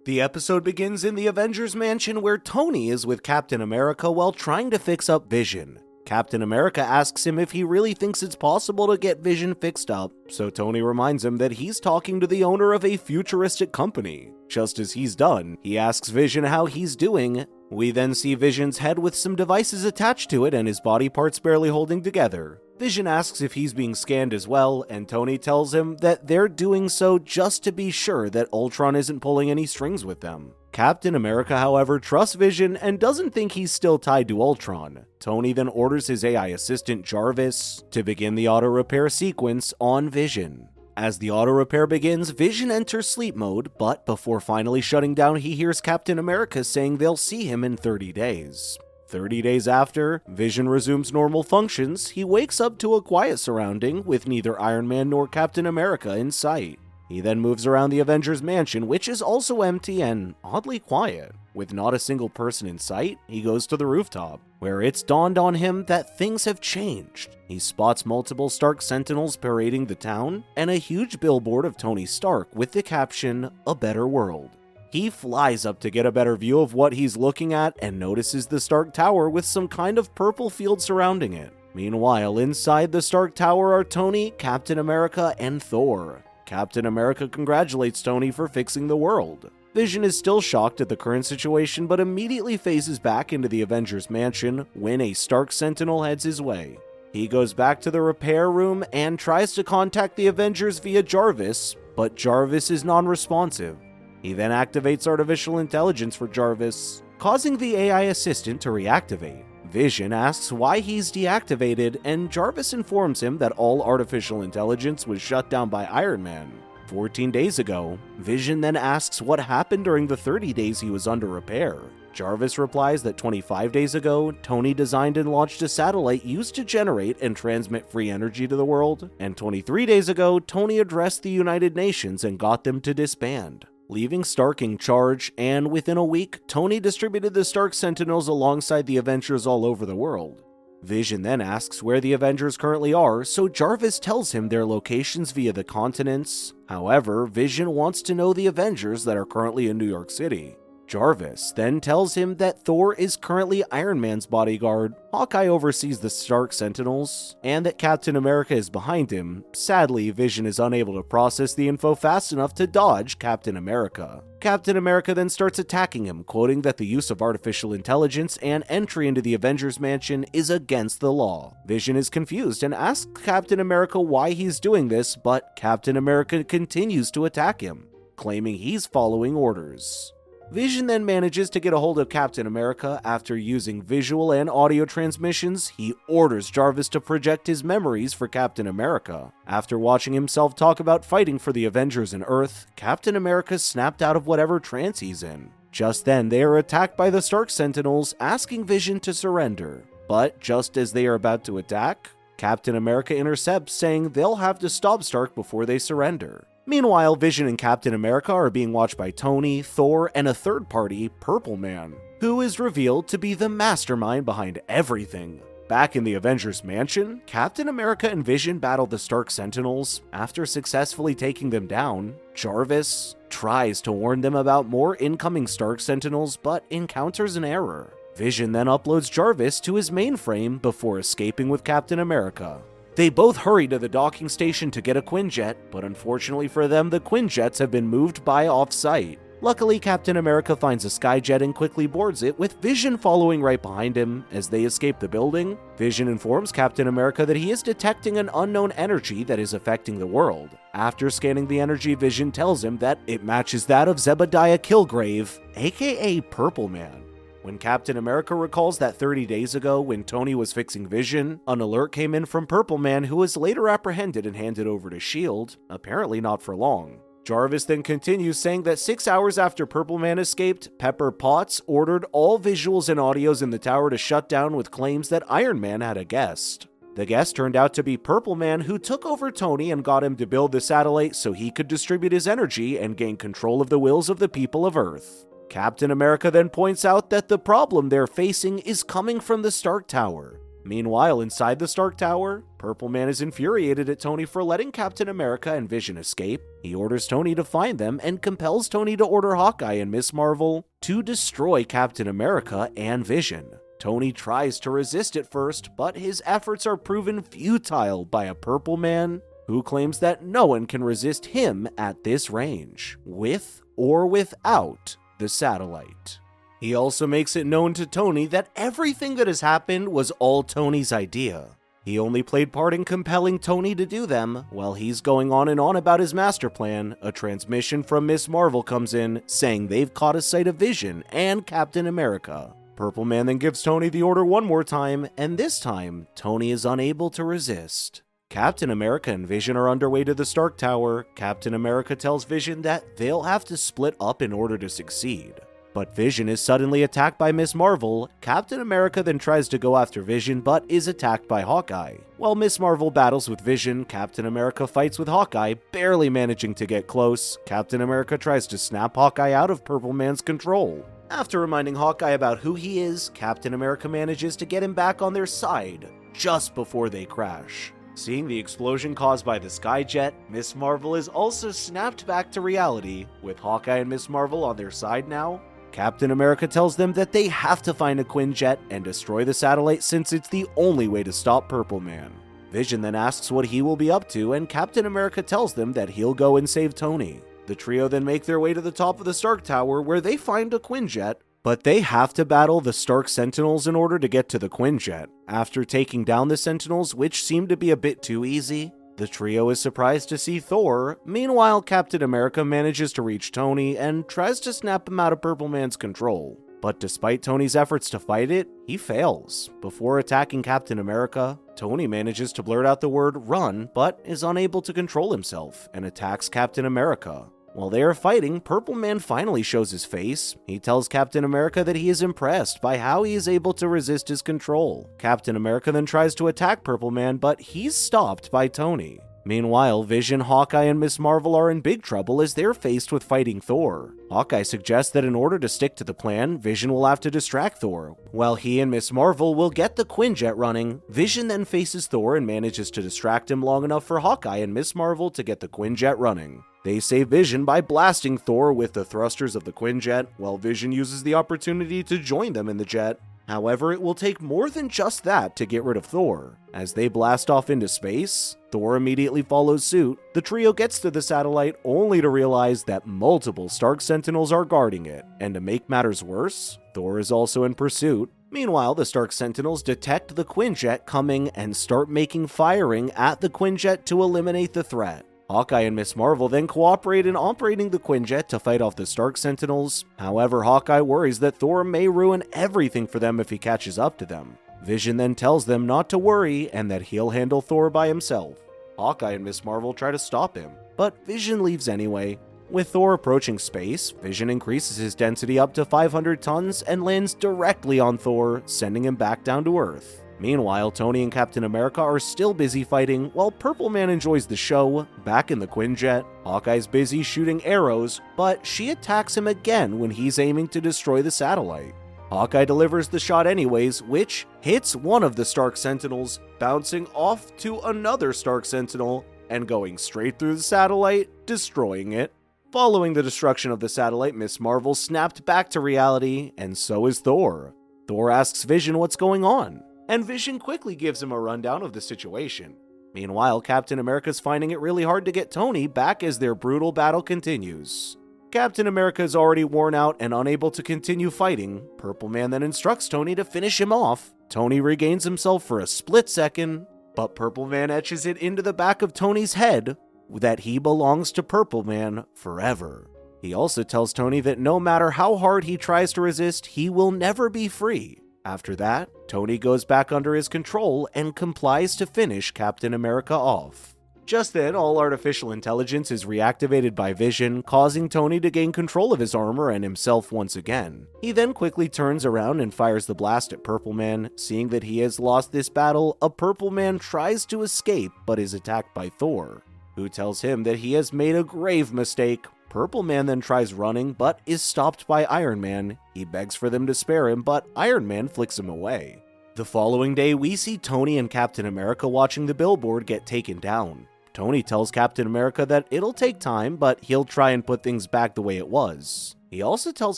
The episode begins in the Avengers mansion where Tony is with Captain America while trying to fix up Vision. Captain America asks him if he really thinks it's possible to get Vision fixed up, so Tony reminds him that he's talking to the owner of a futuristic company. Just as he's done, he asks Vision how he's doing. We then see Vision's head with some devices attached to it and his body parts barely holding together. Vision asks if he's being scanned as well, and Tony tells him that they're doing so just to be sure that Ultron isn't pulling any strings with them. Captain America, however, trusts Vision and doesn't think he's still tied to Ultron. Tony then orders his AI assistant Jarvis to begin the auto repair sequence on Vision. As the auto repair begins, Vision enters sleep mode, but before finally shutting down, he hears Captain America saying they'll see him in 30 days. 30 days after, Vision resumes normal functions. He wakes up to a quiet surrounding with neither Iron Man nor Captain America in sight. He then moves around the Avengers mansion, which is also empty and oddly quiet. With not a single person in sight, he goes to the rooftop, where it's dawned on him that things have changed. He spots multiple Stark Sentinels parading the town, and a huge billboard of Tony Stark with the caption, "A Better World." He flies up to get a better view of what he's looking at and notices the Stark Tower with some kind of purple field surrounding it. Meanwhile, inside the Stark Tower are Tony, Captain America, and Thor. Captain America congratulates Tony for fixing the world. Vision is still shocked at the current situation, but immediately phases back into the Avengers mansion when a Stark Sentinel heads his way. He goes back to the repair room and tries to contact the Avengers via Jarvis, but Jarvis is non-responsive. He then activates artificial intelligence for Jarvis, causing the AI assistant to reactivate. Vision asks why he's deactivated, and Jarvis informs him that all artificial intelligence was shut down by Iron Man 14 days ago. Vision then asks what happened during the 30 days he was under repair. Jarvis replies that 25 days ago, Tony designed and launched a satellite used to generate and transmit free energy to the world, and 23 days ago, Tony addressed the United Nations and got them to disband, leaving Stark in charge, and within a week, Tony distributed the Stark Sentinels alongside the Avengers all over the world. Vision then asks where the Avengers currently are, so Jarvis tells him their locations via the continents. However, Vision wants to know the Avengers that are currently in New York City. Jarvis then tells him that Thor is currently Iron Man's bodyguard, Hawkeye oversees the Stark Sentinels, and that Captain America is behind him. Sadly, Vision is unable to process the info fast enough to dodge Captain America. Captain America then starts attacking him, quoting that the use of artificial intelligence and entry into the Avengers mansion is against the law. Vision is confused and asks Captain America why he's doing this, but Captain America continues to attack him, claiming he's following orders. Vision then manages to get a hold of Captain America. After using visual and audio transmissions, he orders Jarvis to project his memories for Captain America. After watching himself talk about fighting for the Avengers and Earth, Captain America snapped out of whatever trance he's in. Just then, they are attacked by the Stark Sentinels, asking Vision to surrender. But just as they are about to attack, Captain America intercepts, saying they'll have to stop Stark before they surrender. Meanwhile, Vision and Captain America are being watched by Tony, Thor, and a third party, Purple Man, who is revealed to be the mastermind behind everything. Back in the Avengers mansion, Captain America and Vision battle the Stark Sentinels. After successfully taking them down, Jarvis tries to warn them about more incoming Stark Sentinels, but encounters an error. Vision then uploads Jarvis to his mainframe before escaping with Captain America. They both hurry to the docking station to get a Quinjet, but unfortunately for them, the Quinjets have been moved by off-site. Luckily, Captain America finds a Skyjet and quickly boards it, with Vision following right behind him. As they escape the building, Vision informs Captain America that he is detecting an unknown energy that is affecting the world. After scanning the energy, Vision tells him that it matches that of Zebediah Kilgrave, aka Purple Man. When Captain America recalls that 30 days ago, when Tony was fixing Vision, an alert came in from Purple Man, who was later apprehended and handed over to S.H.I.E.L.D., apparently not for long. Jarvis then continues, saying that 6 hours after Purple Man escaped, Pepper Potts ordered all visuals and audios in the tower to shut down with claims that Iron Man had a guest. The guest turned out to be Purple Man, who took over Tony and got him to build the satellite so he could distribute his energy and gain control of the wills of the people of Earth. Captain America then points out that the problem they're facing is coming from the Stark Tower. Meanwhile, inside the Stark Tower, Purple Man is infuriated at Tony for letting Captain America and Vision escape. He orders Tony to find them and compels Tony to order Hawkeye and Miss Marvel to destroy Captain America and Vision. Tony tries to resist at first, but his efforts are proven futile by a Purple Man who claims that no one can resist him at this range, with or without the satellite. He also makes it known to Tony that everything that has happened was all Tony's idea. He only played part in compelling Tony to do them. While he's going on and on about his master plan, a transmission from Miss Marvel comes in saying they've caught a sight of Vision and Captain America. Purple Man then gives Tony the order one more time, and this time, Tony is unable to resist. Captain America and Vision are underway to the Stark Tower. Captain America tells Vision that they'll have to split up in order to succeed. But Vision is suddenly attacked by Miss Marvel. Captain America then tries to go after Vision, but is attacked by Hawkeye. While Miss Marvel battles with Vision, Captain America fights with Hawkeye, barely managing to get close. Captain America tries to snap Hawkeye out of Purple Man's control. After reminding Hawkeye about who he is, Captain America manages to get him back on their side, just before they crash. Seeing the explosion caused by the Skyjet, Miss Marvel is also snapped back to reality. With Hawkeye and Miss Marvel on their side now, Captain America tells them that they have to find a Quinjet and destroy the satellite since it's the only way to stop Purple Man. Vision then asks what he will be up to, and Captain America tells them that he'll go and save Tony. The trio then make their way to the top of the Stark Tower where they find a Quinjet, but they have to battle the Stark Sentinels in order to get to the Quinjet. After taking down the Sentinels, which seemed to be a bit too easy, the trio is surprised to see Thor. Meanwhile, Captain America manages to reach Tony and tries to snap him out of Purple Man's control. But despite Tony's efforts to fight it, he fails. Before attacking Captain America, Tony manages to blurt out the word "run," but is unable to control himself and attacks Captain America. While they are fighting, Purple Man finally shows his face. He tells Captain America that he is impressed by how he is able to resist his control. Captain America then tries to attack Purple Man, but he's stopped by Tony. Meanwhile, Vision, Hawkeye, and Miss Marvel are in big trouble as they're faced with fighting Thor. Hawkeye suggests that in order to stick to the plan, Vision will have to distract Thor. While he and Miss Marvel will get the Quinjet running, Vision then faces Thor and manages to distract him long enough for Hawkeye and Miss Marvel to get the Quinjet running. They save Vision by blasting Thor with the thrusters of the Quinjet, while Vision uses the opportunity to join them in the jet. However, it will take more than just that to get rid of Thor. As they blast off into space, Thor immediately follows suit. The trio gets to the satellite only to realize that multiple Stark Sentinels are guarding it. And to make matters worse, Thor is also in pursuit. Meanwhile, the Stark Sentinels detect the Quinjet coming and start making firing at the Quinjet to eliminate the threat. Hawkeye and Miss Marvel then cooperate in operating the Quinjet to fight off the Stark Sentinels. However, Hawkeye worries that Thor may ruin everything for them if he catches up to them. Vision then tells them not to worry and that he'll handle Thor by himself. Hawkeye and Miss Marvel try to stop him, but Vision leaves anyway. With Thor approaching space, Vision increases his density up to 500 tons and lands directly on Thor, sending him back down to Earth. Meanwhile, Tony and Captain America are still busy fighting, while Purple Man enjoys the show. Back in the Quinjet, Hawkeye's busy shooting arrows, but she attacks him again when he's aiming to destroy the satellite. Hawkeye delivers the shot anyways, which hits one of the Stark Sentinels, bouncing off to another Stark Sentinel and going straight through the satellite, destroying it. Following the destruction of the satellite, Miss Marvel snapped back to reality, and so is Thor. Thor asks Vision what's going on, and Vision quickly gives him a rundown of the situation. Meanwhile, Captain America's finding it really hard to get Tony back as their brutal battle continues. Captain America is already worn out and unable to continue fighting. Purple Man then instructs Tony to finish him off. Tony regains himself for a split second, but Purple Man etches it into the back of Tony's head that he belongs to Purple Man forever. He also tells Tony that no matter how hard he tries to resist, he will never be free. After that, Tony goes back under his control and complies to finish Captain America off. Just then, all artificial intelligence is reactivated by Vision, causing Tony to gain control of his armor and himself once again. He then quickly turns around and fires the blast at Purple Man. Seeing that he has lost this battle, a Purple Man tries to escape but is attacked by Thor, who tells him that he has made a grave mistake. Purple Man then tries running but is stopped by Iron Man. He begs for them to spare him, but Iron Man flicks him away. The following day, we see Tony and Captain America watching the billboard get taken down. Tony tells Captain America that it'll take time, but he'll try and put things back the way it was. He also tells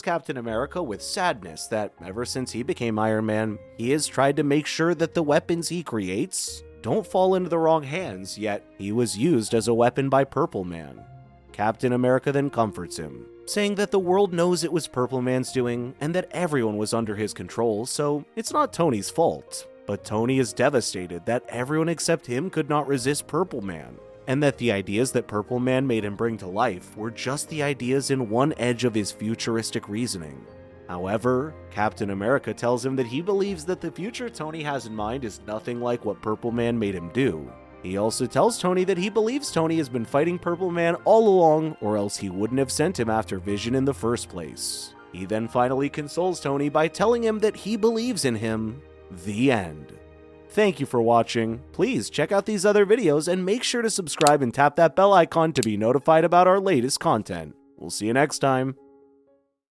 Captain America with sadness that ever since he became Iron Man, he has tried to make sure that the weapons he creates don't fall into the wrong hands, yet he was used as a weapon by Purple Man. Captain America then comforts him, saying that the world knows it was Purple Man's doing and that everyone was under his control, so it's not Tony's fault. But Tony is devastated that everyone except him could not resist Purple Man, and that the ideas that Purple Man made him bring to life were just the ideas in one edge of his futuristic reasoning. However, Captain America tells him that he believes that the future Tony has in mind is nothing like what Purple Man made him do. He also tells Tony that he believes Tony has been fighting Purple Man all along, or else he wouldn't have sent him after Vision in the first place. He then finally consoles Tony by telling him that he believes in him. The end. Thank you for watching. Please check out these other videos and make sure to subscribe and tap that bell icon to be notified about our latest content. We'll see you next time.